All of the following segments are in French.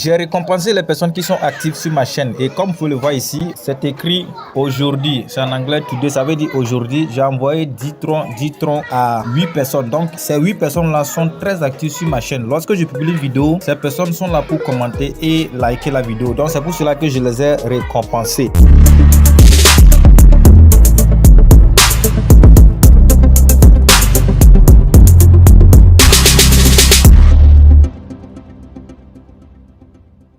J'ai récompensé les personnes qui sont actives sur ma chaîne et comme vous le voyez ici, c'est écrit aujourd'hui. C'est en anglais today, ça veut dire aujourd'hui. J'ai envoyé 10 troncs à 8 personnes. Donc ces 8 personnes-là sont très actives sur ma chaîne. Lorsque je publie une vidéo, ces personnes sont là pour commenter et liker la vidéo. Donc c'est pour cela que je les ai récompensés.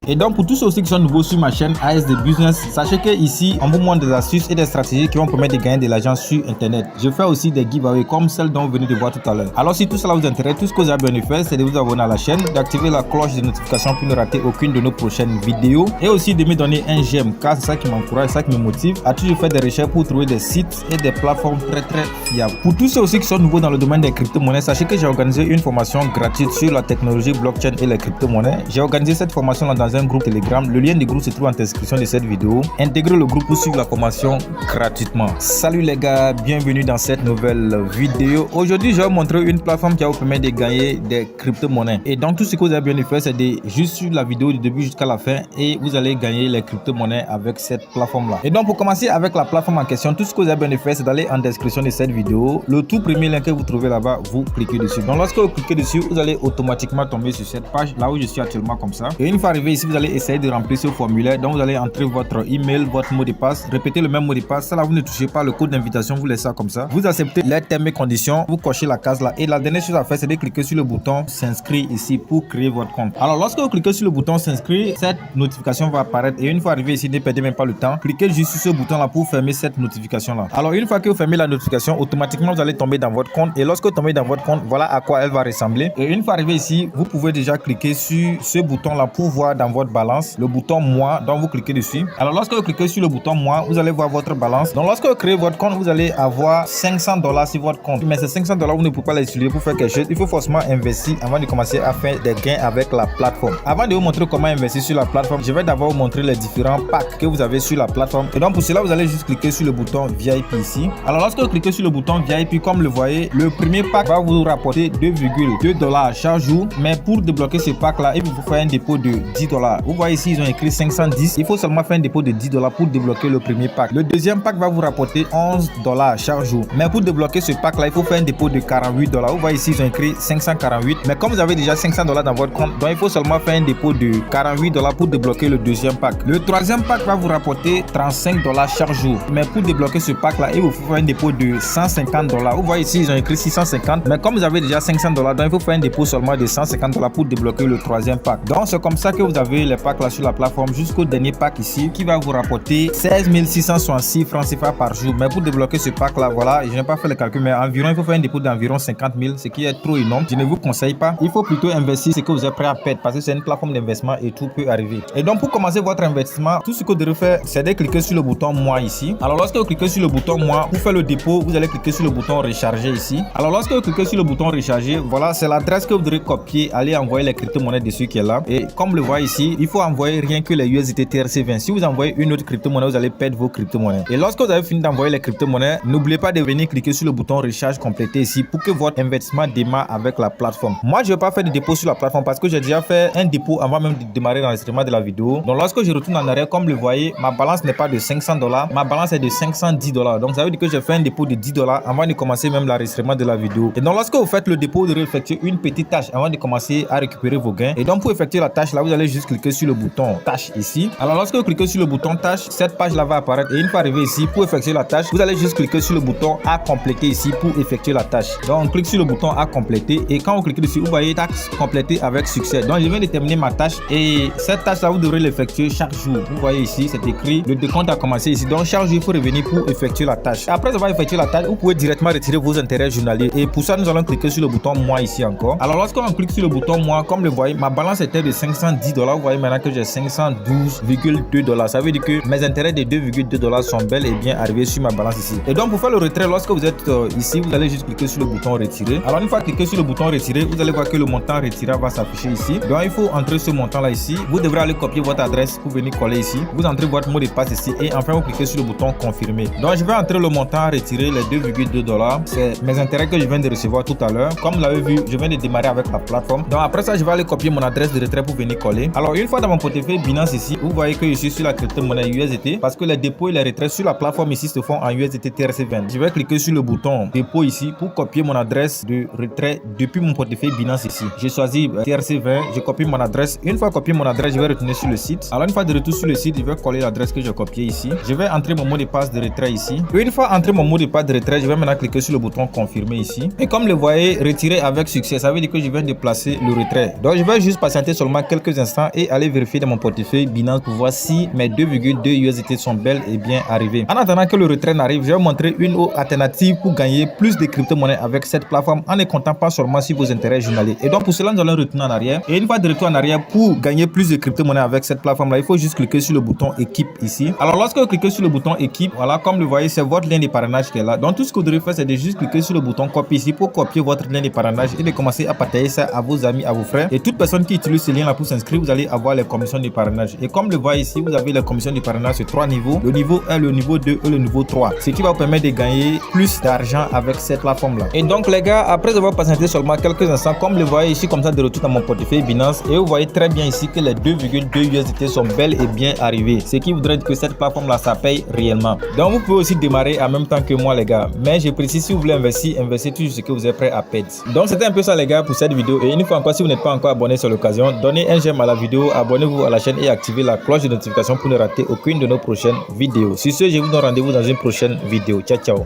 Et donc pour tous ceux aussi qui sont nouveaux sur ma chaîne ASD Business, sachez que ici on vous montre des astuces et des stratégies qui vont permettre de gagner de l'argent sur internet. Je fais aussi des giveaways comme celle dont vous venez de voir tout à l'heure. Alors si tout cela vous intéresse, tout ce que vous avez besoin de faire, c'est de vous abonner à la chaîne, d'activer la cloche de notification pour ne rater aucune de nos prochaines vidéos et aussi de me donner un j'aime car c'est ça qui m'encourage, c'est ça qui me motive à toujours faire des recherches pour trouver des sites et des plateformes très fiables. Pour tous ceux aussi qui sont nouveaux dans le domaine des crypto-monnaies, sachez que j'ai organisé une formation gratuite sur la technologie blockchain et les crypto-monnaies. J'ai organisé cette formation là dans un groupe Telegram. Le lien du groupe se trouve en description de cette vidéo. Intégrez le groupe pour suivre la formation gratuitement. Salut les gars, bienvenue dans cette nouvelle vidéo. Aujourd'hui, je vais vous montrer une plateforme qui va vous permettre de gagner des crypto-monnaies. Et donc, tout ce que vous avez besoin de faire, c'est de juste suivre la vidéo du début jusqu'à la fin et vous allez gagner les crypto-monnaies avec cette plateforme-là. Et donc, pour commencer avec la plateforme en question, tout ce que vous avez besoin de faire, c'est d'aller en description de cette vidéo. Le tout premier lien que vous trouvez là-bas, vous cliquez dessus. Donc, lorsque vous cliquez dessus, vous allez automatiquement tomber sur cette page, là où je suis actuellement comme ça. Et une fois arrivé ici, vous allez essayer de remplir ce formulaire. Donc vous allez entrer votre email, votre mot de passe, répétez le même mot de passe. Ça là, vous ne touchez pas le code d'invitation, vous laissez ça comme ça. Vous acceptez les termes et conditions, vous cochez la case là. Et la dernière chose à faire, c'est de cliquer sur le bouton s'inscrire ici pour créer votre compte. Alors lorsque vous cliquez sur le bouton s'inscrire, cette notification va apparaître. Et une fois arrivé ici, ne perdez même pas le temps, cliquez juste sur ce bouton là pour fermer cette notification là. Alors une fois que vous fermez la notification, automatiquement vous allez tomber dans votre compte. Et lorsque vous tombez dans votre compte, voilà à quoi elle va ressembler. Et une fois arrivé ici, vous pouvez déjà cliquer sur ce bouton là pour voir dans votre balance le bouton moi, donc vous cliquez dessus. Alors lorsque vous cliquez sur le bouton moi, vous allez voir votre balance. Donc lorsque vous créez votre compte, vous allez avoir $500 sur votre compte. Mais ces $500, vous ne pouvez pas les utiliser pour faire quelque chose. Il faut forcément investir avant de commencer à faire des gains avec la plateforme. Avant de vous montrer comment investir sur la plateforme, je vais d'abord vous montrer les différents packs que vous avez sur la plateforme. Et donc pour cela, vous allez juste cliquer sur le bouton VIP ici. Alors lorsque vous cliquez sur le bouton VIP, comme le voyez, le premier pack va vous rapporter $2,2 chaque jour. Mais pour débloquer ce pack là, il vous faut faire un dépôt de $10. Vous voyez ici, ils ont écrit 510. Il faut seulement faire un dépôt de $10 pour débloquer le premier pack. Le deuxième pack va vous rapporter $11 chaque jour. Mais pour débloquer ce pack là, il faut faire un dépôt de $48. Vous voyez ici, ils ont écrit 548. Mais comme vous avez déjà $500 dans votre compte, donc il faut seulement faire un dépôt de $48 pour débloquer le deuxième pack. Le troisième pack va vous rapporter $35 chaque jour. Mais pour débloquer ce pack là, il vous faut faire un dépôt de $150. Vous voyez ici, ils ont écrit 650. Mais comme vous avez déjà $500, donc il faut faire un dépôt seulement de $150 pour débloquer le troisième pack. Donc c'est comme ça que vous avez les packs là sur la plateforme jusqu'au dernier pack ici qui va vous rapporter 16 666 francs CFA par jour. Mais pour débloquer ce pack là, voilà, je n'ai pas fait le calcul, mais environ il faut faire un dépôt d'environ 50 000, ce qui est trop énorme. Je ne vous conseille pas. Il faut plutôt investir ce que vous êtes prêt à perdre parce que c'est une plateforme d'investissement et tout peut arriver. Et donc pour commencer votre investissement, tout ce que vous devez faire, c'est de cliquer sur le bouton moi ici. Alors lorsque vous cliquez sur le bouton moi, pour faire le dépôt, vous allez cliquer sur le bouton recharger ici. Alors lorsque vous cliquez sur le bouton recharger, voilà, c'est l'adresse que vous devrez copier, aller envoyer les crypto-monnaies dessus qui est là. Et comme le voyez ici, il faut envoyer rien que les USDT TRC20. Si vous envoyez une autre crypto-monnaie, vous allez perdre vos crypto-monnaies. Et lorsque vous avez fini d'envoyer les crypto-monnaies, n'oubliez pas de venir cliquer sur le bouton recharge complété ici pour que votre investissement démarre avec la plateforme. Moi, je ne vais pas faire de dépôt sur la plateforme parce que j'ai déjà fait un dépôt avant même de démarrer l'enregistrement de la vidéo. Donc lorsque je retourne en arrière, comme le voyez, ma balance n'est pas de $500, ma balance est de $510. Donc ça veut dire que j'ai fait un dépôt de $10 avant de commencer même l'enregistrement de la vidéo. Et donc lorsque vous faites le dépôt, vous devez effectuer une petite tâche avant de commencer à récupérer vos gains. Et donc pour effectuer la tâche là, vous allez juste cliquer sur le bouton tâche ici. Alors lorsque vous cliquez sur le bouton tâche, cette page là va apparaître et une fois arrivé ici, pour effectuer la tâche, vous allez juste cliquer sur le bouton à compléter ici pour effectuer la tâche. Donc on clique sur le bouton à compléter et quand vous cliquez dessus, vous voyez tâche complétée avec succès. Donc je viens de terminer ma tâche et cette tâche là vous devrez l'effectuer chaque jour. Vous voyez ici, c'est écrit le décompte a commencé ici. Donc chaque jour il faut revenir pour effectuer la tâche. Après avoir effectué la tâche, vous pouvez directement retirer vos intérêts journaliers et pour ça nous allons cliquer sur le bouton moi ici encore. Alors lorsqu'on clique sur le bouton moi, comme le voyez, ma balance était de $510. Vous voyez maintenant que j'ai $512,2. Ça veut dire que mes intérêts de $2,2 sont bel et bien arrivés sur ma balance ici. Et donc pour faire le retrait, lorsque vous êtes ici, vous allez juste cliquer sur le bouton retirer. Alors une fois cliqué sur le bouton retirer, vous allez voir que le montant retiré va s'afficher ici. Donc il faut entrer ce montant là ici. Vous devrez aller copier votre adresse pour venir coller ici. Vous entrez votre mot de passe ici et enfin vous cliquez sur le bouton confirmer. Donc je vais entrer le montant retiré, les $2,2. C'est mes intérêts que je viens de recevoir tout à l'heure. Comme vous l'avez vu, je viens de démarrer avec la plateforme. Donc après ça, je vais aller copier mon adresse de retrait pour venir coller. Alors Alors une fois dans mon portefeuille Binance ici, vous voyez que je suis sur la crypto-monnaie USDT parce que les dépôts et les retraits sur la plateforme ici se font en USDT TRC20. Je vais cliquer sur le bouton dépôt ici pour copier mon adresse de retrait depuis mon portefeuille Binance ici. J'ai choisi TRC20, je copie mon adresse. Une fois copié mon adresse, je vais retourner sur le site. Alors une fois de retour sur le site, je vais coller l'adresse que j'ai copiée ici. Je vais entrer mon mot de passe de retrait ici. Et une fois entré mon mot de passe de retrait, je vais maintenant cliquer sur le bouton confirmer ici. Et comme le voyez, retirer avec succès, ça veut dire que je viens de placer le retrait. Donc je vais juste patienter seulement quelques instants et aller vérifier dans mon portefeuille Binance pour voir si mes 2,2 USDT sont bel et bien arrivés. En attendant que le retrait n'arrive, je vais vous montrer une autre alternative pour gagner plus de crypto-monnaies avec cette plateforme en ne comptant pas seulement sur vos intérêts journaliers. Et donc pour cela, nous allons retourner en arrière. Et une fois de retour en arrière, pour gagner plus de crypto-monnaies avec cette plateforme-là, il faut juste cliquer sur le bouton équipe ici. Alors lorsque vous cliquez sur le bouton équipe, voilà, comme le voyez, c'est votre lien de parrainage qui est là. Donc tout ce que vous devez faire, c'est de juste cliquer sur le bouton copie ici pour copier votre lien de parrainage et de commencer à partager ça à vos amis, à vos frères. Et toute personne qui utilise ce lien-là pour s'inscrire, vous allez avoir les commissions de parrainage. Et comme le voyez ici, vous avez les commissions de parrainage sur 3 niveaux. Le niveau 1, le niveau 2 et le niveau 3. Ce qui va vous permettre de gagner plus d'argent avec cette plateforme-là. Et donc les gars, après avoir patienté seulement quelques instants, comme le voyez ici, comme ça de retour dans mon portefeuille Binance, et vous voyez très bien ici que les 2,2 USDT sont bel et bien arrivés. Ce qui voudrait dire que cette plateforme-là, ça paye réellement. Donc vous pouvez aussi démarrer en même temps que moi les gars. Mais je précise, si vous voulez investir, investissez tout ce que vous êtes prêt à perdre. Donc c'était un peu ça les gars pour cette vidéo. Et une fois encore, si vous n'êtes pas encore abonné sur l'occasion, donnez un j'aime à la vidéo, abonnez-vous à la chaîne et activez la cloche de notification pour ne rater aucune de nos prochaines vidéos. Sur ce, je vous donne rendez-vous dans une prochaine vidéo. Ciao ciao.